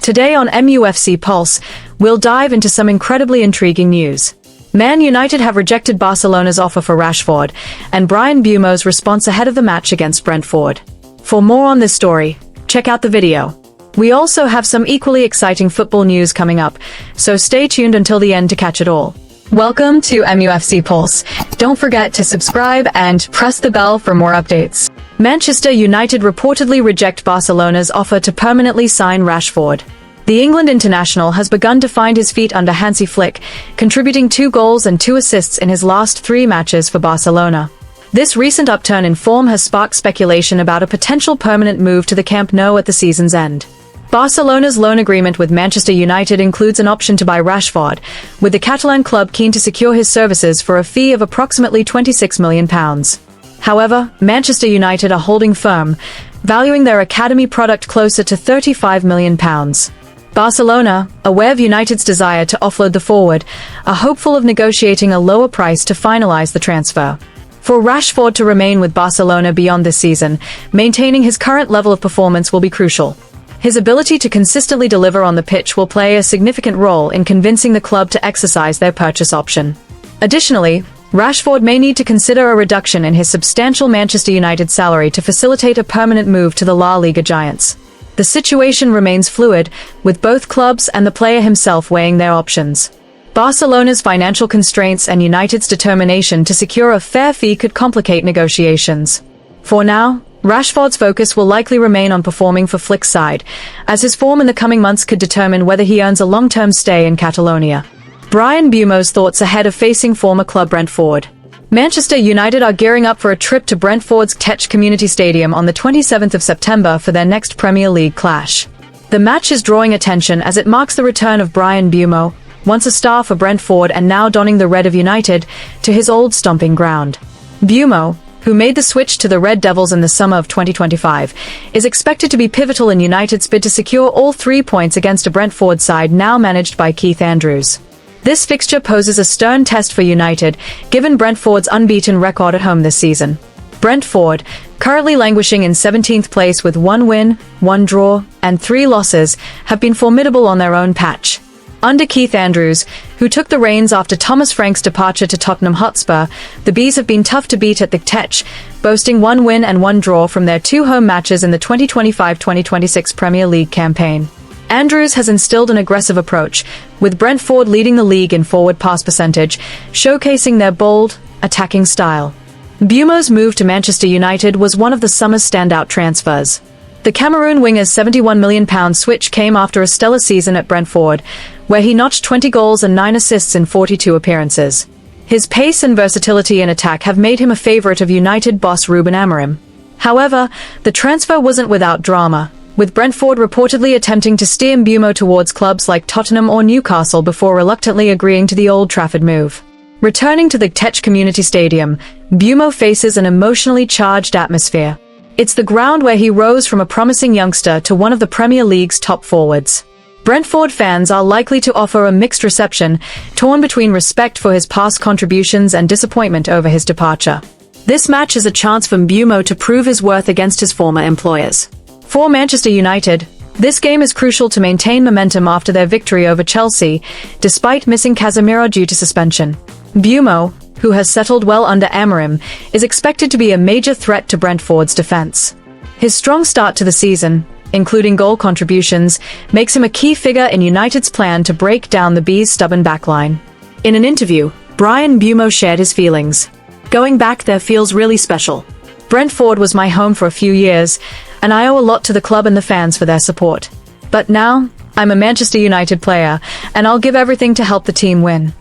Today on MUFC Pulse, we'll dive into some incredibly intriguing news. Man United have rejected Barcelona's offer for Rashford, and Bryan Mbeumo's response ahead of the match against Brentford. For more on this story, check out the video. We also have some equally exciting football news coming up, so stay tuned until the end to catch it all. Welcome to MUFC Pulse. Don't forget to subscribe and press the bell for more updates. Manchester United reportedly reject Barcelona's offer to permanently sign Rashford. The England international has begun to find his feet under Hansi Flick, contributing 2 goals and 2 assists in his last 3 matches for Barcelona. This recent upturn in form has sparked speculation about a potential permanent move to the Camp Nou at the season's end. Barcelona's loan agreement with Manchester United includes an option to buy Rashford, with the Catalan club keen to secure his services for a fee of approximately £26 million. However, Manchester United are holding firm, valuing their academy product closer to £35 million. Barcelona, aware of United's desire to offload the forward, are hopeful of negotiating a lower price to finalize the transfer. For Rashford to remain with Barcelona beyond this season, maintaining his current level of performance will be crucial. His ability to consistently deliver on the pitch will play a significant role in convincing the club to exercise their purchase option. Additionally, Rashford may need to consider a reduction in his substantial Manchester United salary to facilitate a permanent move to the La Liga giants. The situation remains fluid, with both clubs and the player himself weighing their options. Barcelona's financial constraints and United's determination to secure a fair fee could complicate negotiations. For now, Rashford's focus will likely remain on performing for Flick's side, as his form in the coming months could determine whether he earns a long-term stay in Catalonia. Bryan Mbeumo's thoughts ahead of facing former club Brentford. Manchester United are gearing up for a trip to Brentford's Tech Community Stadium on the 27th of September for their next Premier League clash. The match is drawing attention as it marks the return of Bryan Mbeumo, once a star for Brentford and now donning the red of United, to his old stomping ground. Mbeumo, who made the switch to the Red Devils in the summer of 2025, is expected to be pivotal in United's bid to secure all 3 points against a Brentford side now managed by Keith Andrews. This fixture poses a stern test for United, given Brentford's unbeaten record at home this season. Brentford, currently languishing in 17th place with 1 win, 1 draw, and 3 losses, have been formidable on their own patch. Under Keith Andrews, who took the reins after Thomas Frank's departure to Tottenham Hotspur, the Bees have been tough to beat at the Tech, boasting 1 win and 1 draw from their 2 home matches in the 2025-2026 Premier League campaign. Andrews has instilled an aggressive approach, with Brentford leading the league in forward pass percentage, showcasing their bold, attacking style. Mbeumo's move to Manchester United was one of the summer's standout transfers. The Cameroon winger's £71 million switch came after a stellar season at Brentford, where he notched 20 goals and 9 assists in 42 appearances. His pace and versatility in attack have made him a favourite of United boss Ruben Amorim. However, the transfer wasn't without drama, with Brentford reportedly attempting to steer Mbeumo towards clubs like Tottenham or Newcastle before reluctantly agreeing to the Old Trafford move. Returning to the Tech Community Stadium, Mbeumo faces an emotionally charged atmosphere. It's the ground where he rose from a promising youngster to one of the Premier League's top forwards. Brentford fans are likely to offer a mixed reception, torn between respect for his past contributions and disappointment over his departure. This match is a chance for Mbeumo to prove his worth against his former employers. For Manchester United, this game is crucial to maintain momentum after their victory over Chelsea, despite missing Casemiro due to suspension. Mbeumo, who has settled well under Amorim, is expected to be a major threat to Brentford's defence. His strong start to the season, including goal contributions, makes him a key figure in United's plan to break down the Bees' stubborn backline. In an interview, Bryan Mbeumo shared his feelings. "Going back there feels really special. Brentford was my home for a few years, and I owe a lot to the club and the fans for their support. But now, I'm a Manchester United player, and I'll give everything to help the team win."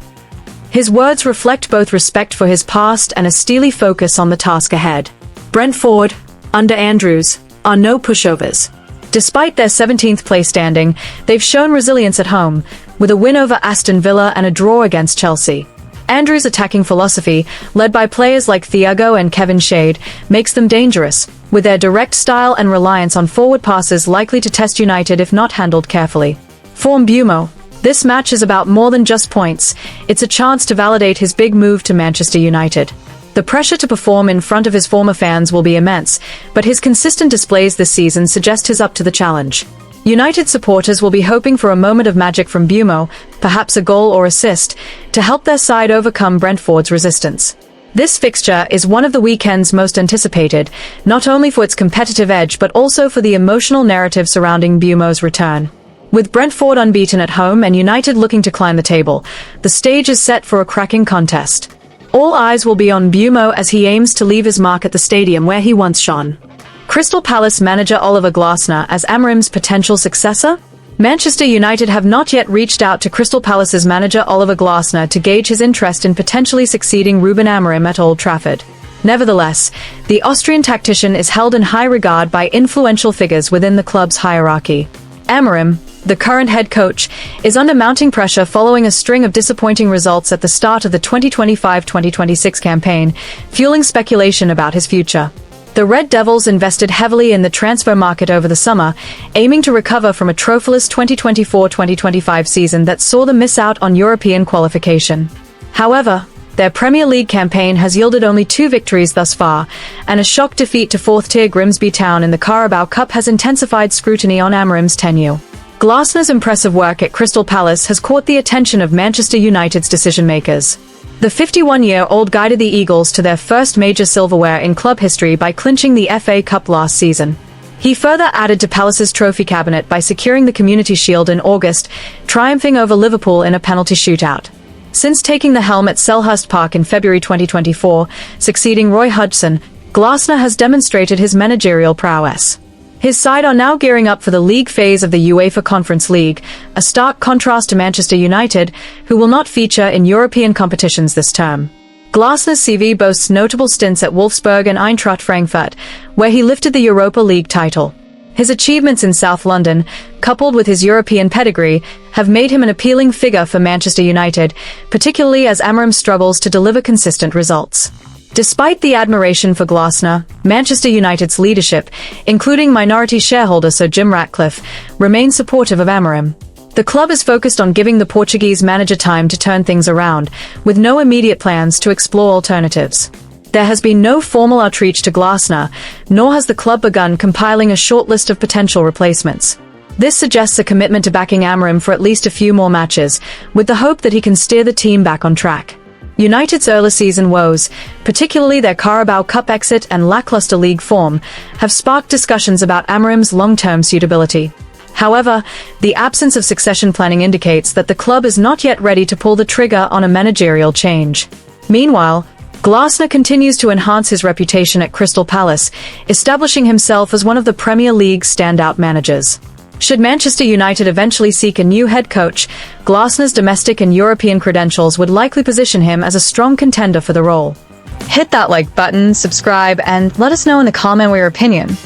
His words reflect both respect for his past and a steely focus on the task ahead. Brentford, under Andrews, are no pushovers. Despite their 17th place standing, they've shown resilience at home, with a win over Aston Villa and a draw against Chelsea. Andrews' attacking philosophy, led by players like Thiago and Kevin Shade, makes them dangerous, with their direct style and reliance on forward passes likely to test United if not handled carefully. For Mbeumo, this match is about more than just points. It's a chance to validate his big move to Manchester United. The pressure to perform in front of his former fans will be immense, but his consistent displays this season suggest he's up to the challenge. United supporters will be hoping for a moment of magic from Mbeumo, perhaps a goal or assist, to help their side overcome Brentford's resistance. This fixture is one of the weekend's most anticipated, not only for its competitive edge but also for the emotional narrative surrounding Mbeumo's return. With Brentford unbeaten at home and United looking to climb the table, the stage is set for a cracking contest. All eyes will be on Mbeumo as he aims to leave his mark at the stadium where he once shone. Crystal Palace manager Oliver Glasner as Amorim's potential successor? Manchester United have not yet reached out to Crystal Palace's manager Oliver Glasner to gauge his interest in potentially succeeding Ruben Amorim at Old Trafford. Nevertheless, the Austrian tactician is held in high regard by influential figures within the club's hierarchy. Amorim, the current head coach, is under mounting pressure following a string of disappointing results at the start of the 2025-2026 campaign, fueling speculation about his future. The Red Devils invested heavily in the transfer market over the summer, aiming to recover from a trophyless 2024-2025 season that saw them miss out on European qualification. However, their Premier League campaign has yielded only 2 victories thus far, and a shock defeat to 4th-tier Grimsby Town in the Carabao Cup has intensified scrutiny on Amorim's tenure. Glasner's impressive work at Crystal Palace has caught the attention of Manchester United's decision-makers. The 51-year-old guided the Eagles to their first major silverware in club history by clinching the FA Cup last season. He further added to Palace's trophy cabinet by securing the Community Shield in August, triumphing over Liverpool in a penalty shootout. Since taking the helm at Selhurst Park in February 2024, succeeding Roy Hodgson, Glasner has demonstrated his managerial prowess. His side are now gearing up for the league phase of the UEFA Conference League, a stark contrast to Manchester United, who will not feature in European competitions this term. Glasner's CV boasts notable stints at Wolfsburg and Eintracht Frankfurt, where he lifted the Europa League title. His achievements in South London, coupled with his European pedigree, have made him an appealing figure for Manchester United, particularly as Amorim struggles to deliver consistent results. Despite the admiration for Glasner, Manchester United's leadership, including minority shareholder Sir Jim Ratcliffe, remains supportive of Amorim. The club is focused on giving the Portuguese manager time to turn things around, with no immediate plans to explore alternatives. There has been no formal outreach to Glasner, nor has the club begun compiling a short list of potential replacements. This suggests a commitment to backing Amorim for at least a few more matches, with the hope that he can steer the team back on track. United's early season woes, particularly their Carabao Cup exit and lackluster league form, have sparked discussions about Amorim's long-term suitability. However, the absence of succession planning indicates that the club is not yet ready to pull the trigger on a managerial change. Meanwhile, Glasner continues to enhance his reputation at Crystal Palace, establishing himself as one of the Premier League's standout managers. Should Manchester United eventually seek a new head coach, Glasner's domestic and European credentials would likely position him as a strong contender for the role. Hit that like button, subscribe, and let us know in the comment your opinion.